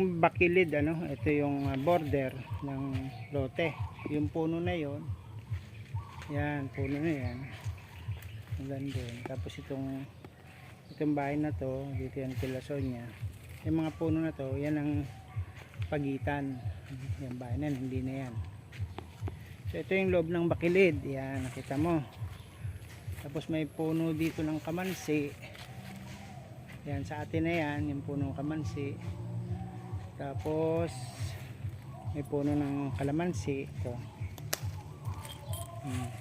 yung bakilid, ano, ito yung border ng lote. Yung puno na yon, yan, puno na yan. Hanggang doon. Tapos itong bahay na to, dito yan kila Sonia. Yung mga puno na to, yan ang pagitan. Yung bahay na, hindi na yan. So ito yung loob ng bakilid. Yan, nakita mo. Tapos may puno dito ng kamansi. Yan, sa atin na yan, yung punong kamansi. Tapos may puno ng kalamansi.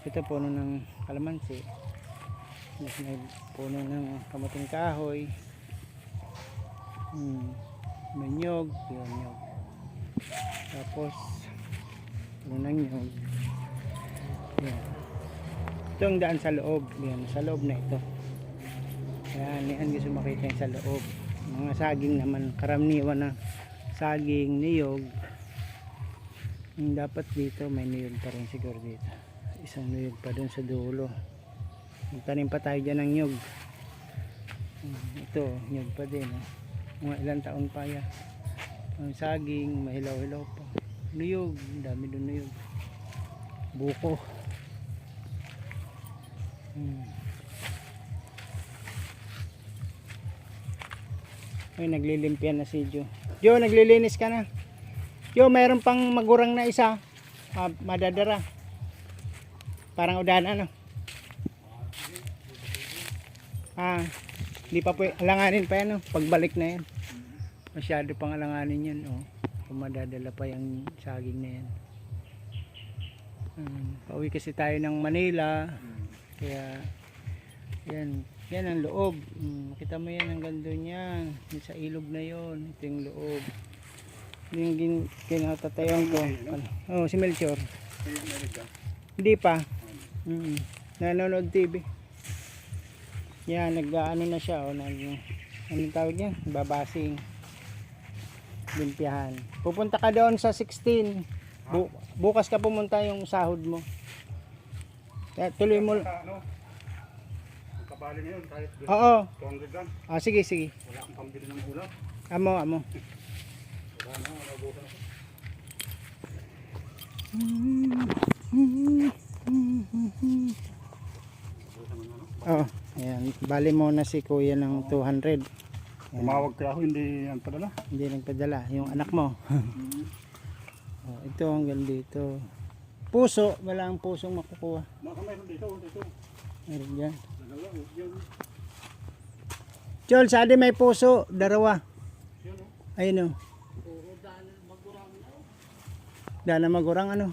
Ito puno ng kalamansi. Tapos may puno ng kamuting kahoy. May nyog, yun, nyog. Tapos puno ng nyog. Yan. Ito ang daan sa loob. Yan, sa loob na ito. Yan gusto makita yung sa loob. Mga saging naman, karaniwan na saging, niyog. Dapat dito may niyog pa rin siguro dito. Isang niyog pa dun sa dulo. Magtanim pa tayo dyan ng niyog. Ito, niyog pa din. Mga ilang taon pa yan. Ang saging, mahilaw-hilaw pa. Niyog, dami dun niyog. Buko. Ay, naglilimpian na si Jo. Jo, naglilinis ka na. Jo, mayroon pang magurang na isa. Madadara. Parang udahan, ano? Hindi pa po, alanganin pa yan, no? Pagbalik na yan. Masyado pang alanganin yan, oh. Kung madadala pa yung saging na yan. Pauwi kasi tayo ng Manila. Kaya yan ang loob. Makita mo yan hanggang doon yan. Yung sa ilog na yon. Ito yung loob. Yung kinatatayan ko. Oh, si Melchor. Hindi pa. Nanonood TV. Yan, nag-ano na siya. Anong tawag niya? Babasing. Limpiahan. Pupunta ka doon sa 16. Bukas ka pumunta yung sahod mo. Kaya tuloy mo. Kabali ngayon kahit Oo. 200 lang. Sige. Wala akong pambili ng ulam. Amo. Wala na, nabutan ako. Ayan. Bali mo na si kuya ng 200. Tumawag kaya ako, hindi yan padala. Hindi nagpadala. Yung anak mo. Ito hanggang dito. Puso. Wala ang pusong makukuha. Mayroon dito. Meron dyan. Dalawa, yan. Chol, saan may puso? Darawa. Ayun o. Daan na magurang, ano?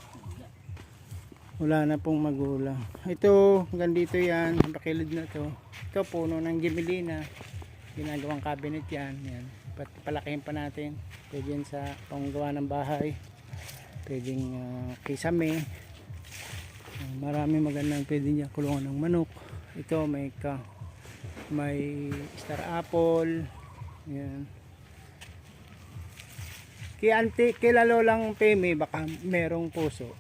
Wala na pong magulang. Ito, hanggang dito yan. Bakilid na to. Ito, puno ng gimilina. Ginagawang cabinet yan. Palakihin pa natin. Pwede yan sa panggawa ng bahay. Pwedeng kisame. Marami magandang pwede niya kulungan ng manok. Ito may star apple. Yan. Kila lolang Peme baka merong puso.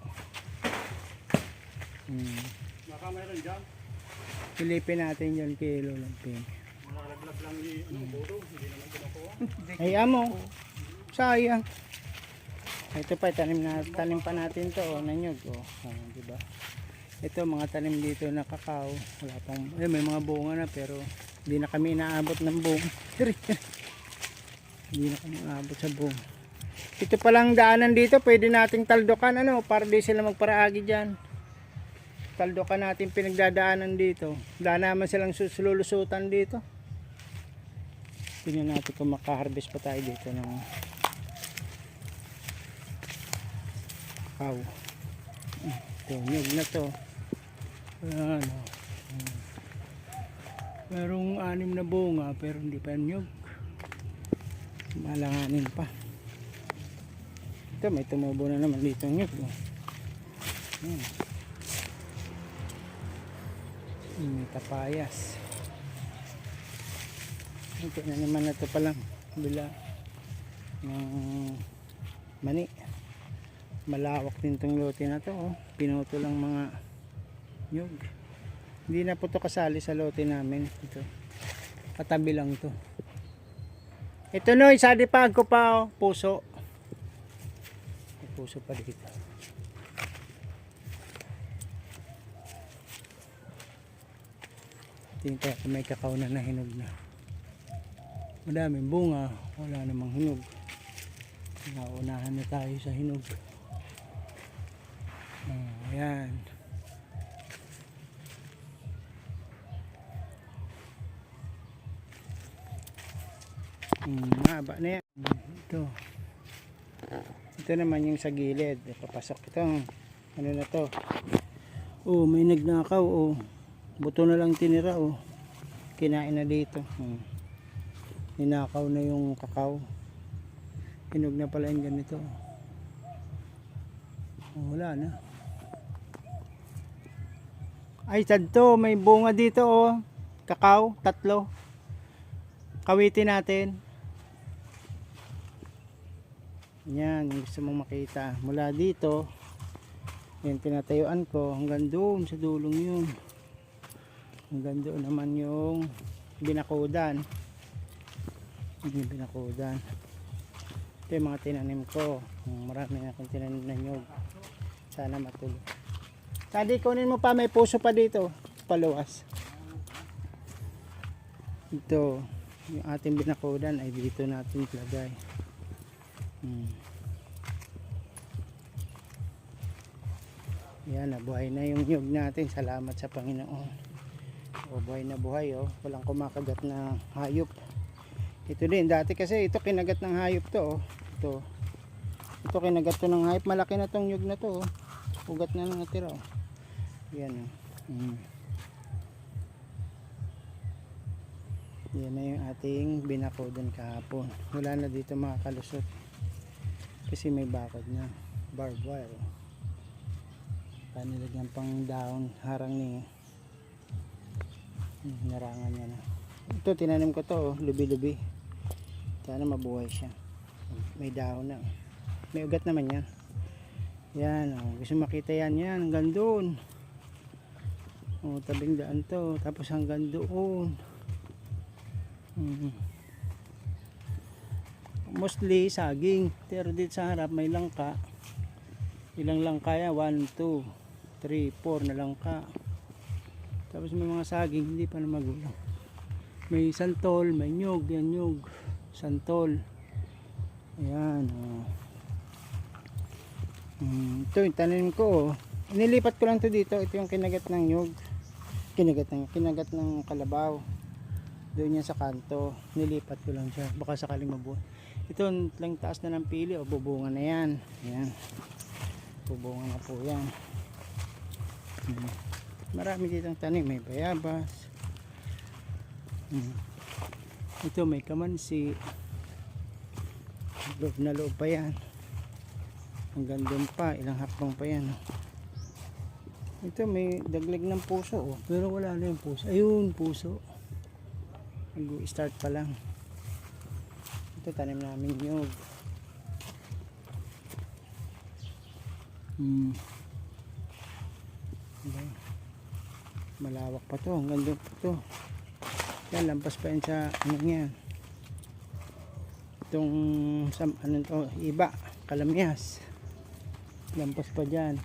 Baka mayroon dyan. Pilipin natin yun kay lolang Peme. Nakalaglag lang ni bodo. Hindi naman kinukuha. Ay amo. Sayang. Ito pa tanim pa natin to, nanyog, diba? Ito mga tanim dito na kakao, wala pang may mga bunga na pero hindi na kami inaabot ng bunga. Hindi na kami inaabot sa bunga. Ito palang daanan dito, pwede nating taldokan, ano, para di sila magparaagi diyan. Taldokan natin pinagdadaanan dito. Wala naman silang sulusulusutan dito. Tingnan natin kung makaharvest pa tayo dito ng kakao. Ito, nyug na to. Ano. Merong 6 na bunga pero hindi pa nyug. Malanganin pa. Ito, may tumubo na naman dito nyug. May tapayas. Ito na naman na ito palang bila ng mani. Malawak din tong lote na to, pinuto lang mga nyug. Hindi na po to kasali sa lote namin. Ito katabi lang to. Ito no, isa di pa ko pa oh, puso. May puso pa dito. Tingnan ko may kakao na nahinog na. Madaming bunga, wala namang hinog. Naunahan na tayo sa hinog. Ayan. Mahaba na yan. Ito naman yung sa gilid. Papasok itong ano na to. Oh, may nagnakaw. Oh, buto na lang tinira. Oh, kinain na dito. Ninakaw na yung kakao. Hinog na pala yung ganito. Oh, wala na. Ay, sadto, may bunga dito oh. Kakao, 3. Kawitin natin. Yan, gusto mong makita. Mula dito, yan tinatayuan ko hanggang doon sa dulong yun. Hanggang doon naman yung binakudan. Yung binakudan. Ito yung mga tinanim ko. Marami na akong tinanim na nyug. Sana matuloy. Sadi, kunin mo pa, may puso pa dito. Paluwas. Ito, yung ating binakudan ay dito natin ilagay. Yan, nabuhay na yung nyug natin. Salamat sa Panginoon. O, buhay na buhay oh. Walang kumakagat na hayop. Ito din, dati kasi ito kinagat ng hayop to oh. Ito kinagat to ng hayop. Malaki na tong nyug na to oh. Ugat na lang natira oh. Yan oh. Yan na yung ating binakudan kahapon. Wala na dito makakalusot kasi may bakod na barbed wire oh. Panilagyan pang dahon harang ni narangan niya na. Ito tinanim ko to oh, lubi-lubi. Sana mabuhay siya. May dahon na. May ugat naman yan. Yan oh. Gusto makita yan. Yan hanggang doon. Oh, tabing daan to. Tapos hanggang doon. Mostly saging. Pero dito sa harap may langka. Ilang langka yan? 1, 2, 3, 4 na langka. Tapos may mga saging hindi pa na magulang. May santol, may nyug. Yan nyug. Santol. Ayan oh. Ito yung tanim ko oh. Nilipat ko lang to dito. Ito yung kinagat ng nyug. Kinagat ng kalabaw. Doon yan sa kanto. Nilipat ko lang siya. Baka sakaling mabuhay. Ito lang taas na ng pili o bubunga na yan. Ayan. Bubunga na po yan. Marami ditong tanim. May bayabas. Ito may kamansi. Loob na loob pa yan. Hanggang doon pa. Ilang hakbang pa yan. Ito may daglag ng puso. Oh. Pero wala na yung puso. Ayun puso. Start pa lang. Ito tanim namin nyug. Malawak pa to. Hanggang doon pa to. Yan, lampas pa yan sa ano yan. Itong ano to, iba, kalamyas. Lampas pa dyan.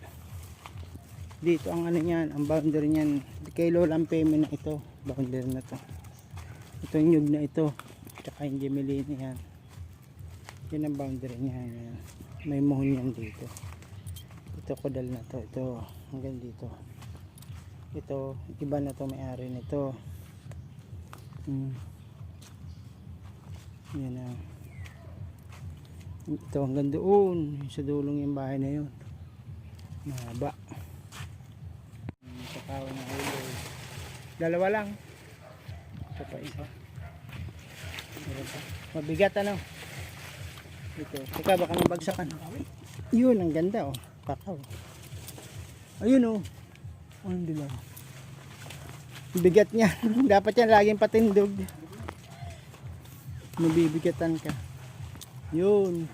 Dito ang ano yan, ang boundary niyan. Kay Lolang Peme na ito. Boundary na to. Ito yung nyug na ito. Tsaka yung Gemelina yan. Yan ang boundary niya. Yan. May muhon yan dito. Ito kodal na to. Ito hanggang dito. Ito, iba na to may-ari nito. Yan na. Ito hanggang doon. Sa dulong yung bahay na yun. Mahaba. Kakao na ulo. Dalawa lang. Ito pa isa. Mabigat ano. Ito. Teka baka mabagsakan. Yun ang ganda oh. Kakao. Ayun oh. Hindi lang. Bigat niya. Dapat yan laging patindog. Mabibigatan ka. Yun.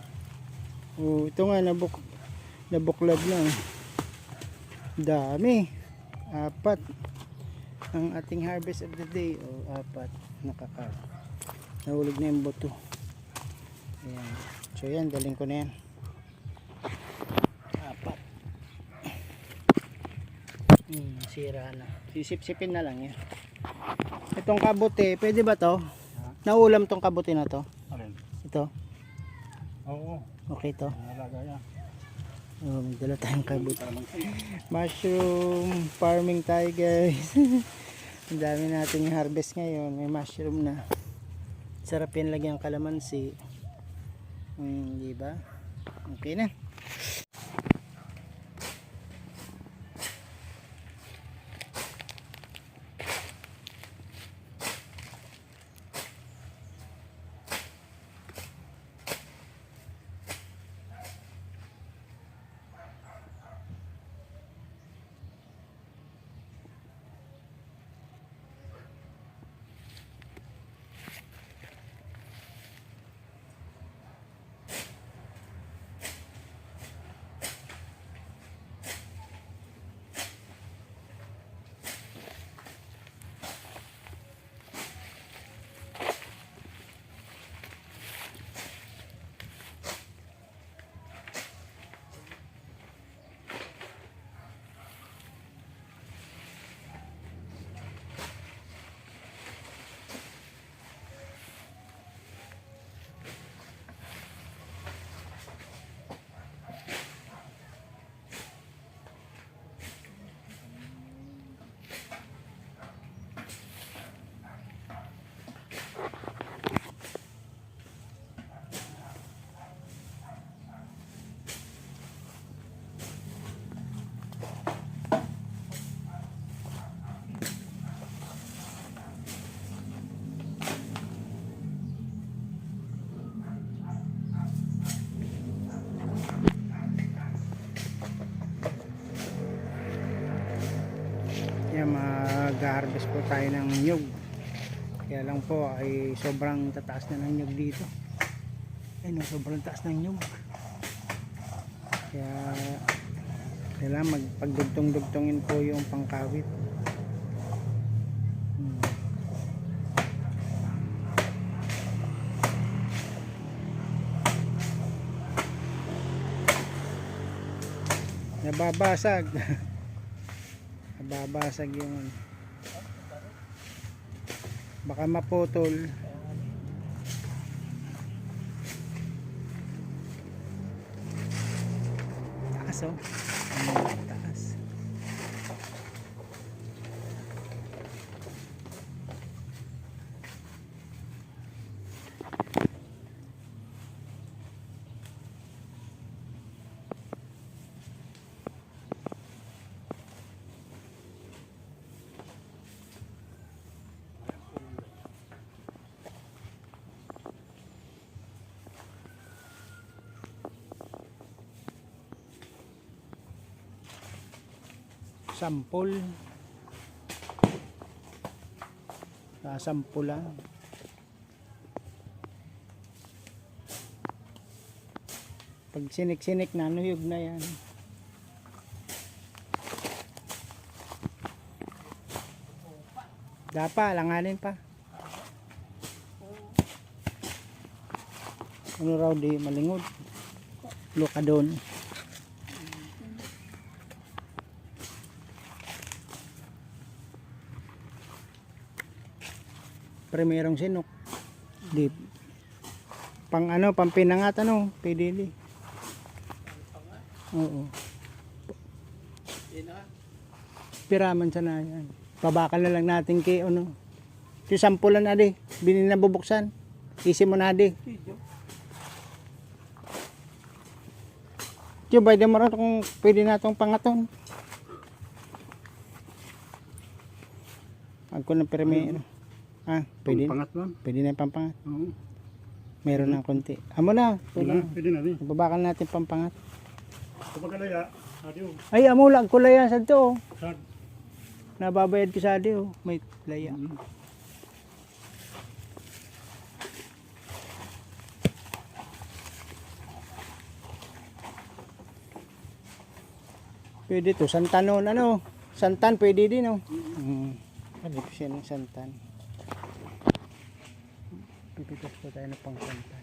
Oh, ito nga nabuklad na. Dami. 4 ang ating harvest of the day. Oh, 4 na kakao. Nahulog na yung buto. Ayan. So yan, daling ko na yan. Apat. Sira na. Sisip-sipin na lang yan. Itong kabuti, pwede ba to? Naulam tong kabuti na to? Alin? Ito? Oo. Okay to? Nalaga yan. Oh, may dala tayong kabuti. Kalamansi. Mushroom farming tayo guys. Ang dami natin yung harvest ngayon. May mushroom na. Sarap yan lagyan ng kalamansi. Diba? Okay na. Yan, mag-harvest po tayo ng nyug. Kaya lang po ay sobrang tataas na ng nyug dito. Ayun, sobrang taas ng nyug. Kaya kailangan magpagdugtong-dugtongin po yung pangkawit. Nababasag. Nababasag yung baka maputol. Taas oh. Taas. Sampol. Sampulan. Pag sinik-sinik na, nuyog na yan. Dapa, langanin pa. Ano raw di malingod. Luka doon. Primerong sinok. Di pang ano, pampinangat ano, pwede di. Oo. Piraman sana yan. Pabakal na lang natin kay ano. Yung sampulan na di, binili na bubuksan. Isi mo na di. Yung bay mo rin kung pwede na itong pangaton. Pag ko ng primero. Ah, pwede. Pangat lang. Pwede na yung pampangat. Oo. Meron ng konti. Amo na. Pwede na rin. Babakal natin pampangat. Kapag alaya, adiyo. Ay, amo lang ko laya sa to. Sad. Nababayad ko sa adi, may laya. Pwede to, santanon ano. Santan pwede din oh. Pwede ko siya ng santan. Pipitas po tayo ng pang santan.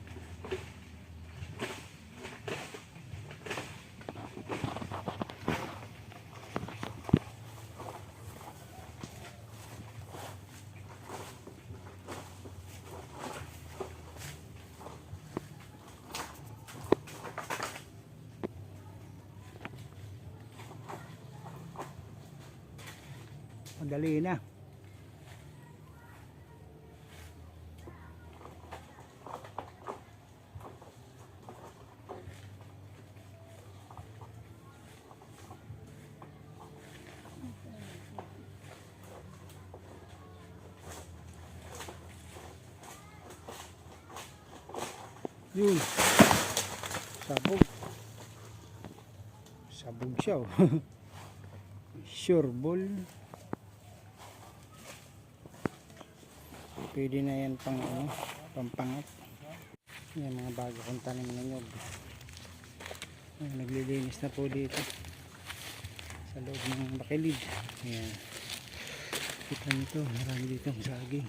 madali na. Yun. Sabog. Sabog siya. Oh. Sure ball. Pwede na yan pang ano, pampangat. Yan mga bago kong tanim na nyog. Naglilinis na po dito sa loob ng bakilid. Ayan. Kita nito, marami dito ang saging.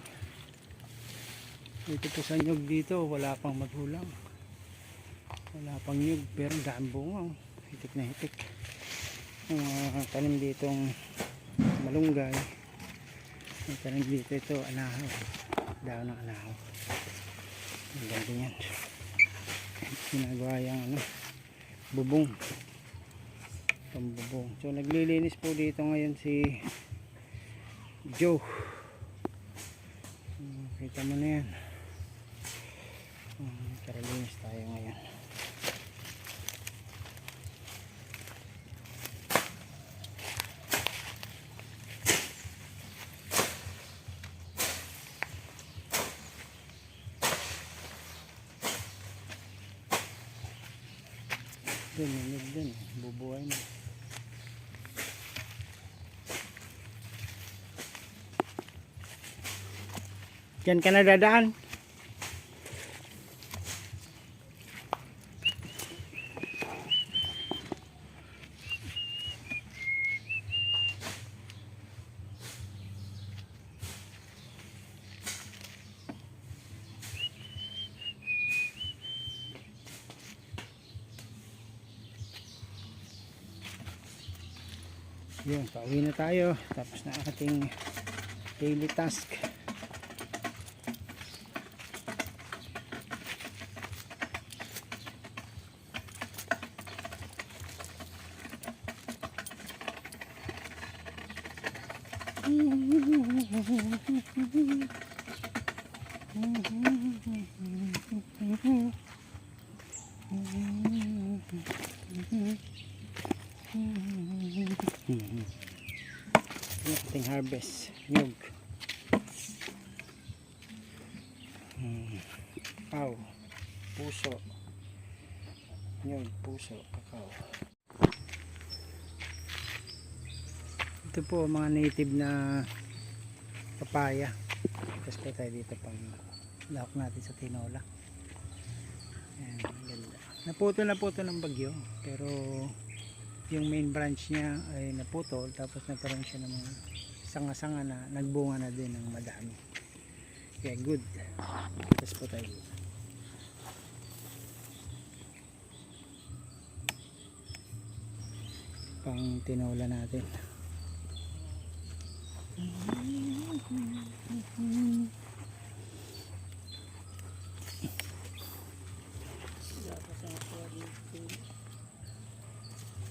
Dito po sa nyog dito, wala pang magulang. Wala pang nyog, pero daan bunga. Hitik na hitik. Ang tanim ditong malunggay. Ang tanim dito ito, anahaw. Daon ng anahaw. Ang ganda yan. Ginagawa yung ano, bubong. Pambubong. So naglilinis po dito ngayon si Joe. Kita mo na yan. Karalinis tayo ngayon. Dun, bubuhay na. Diyan ka na dadaan. Yun, pauwi na tayo. Tapos na ating daily task. Ating harvest nyug, kakao, puso, nyug, puso, kakao. Ito po mga native na papaya. Tapos po tayo dito pang lahok natin sa tinola. Ayan, ganda. Naputo ng bagyo, pero yung main branch niya ay naputol, tapos nagkaroon siya ng mga sanga-sanga na nagbunga na din ng madami. Kaya good. Tapos po tayo dito. Pang tinola natin.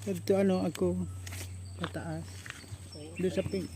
Ito ano ako pataas doon sa pink.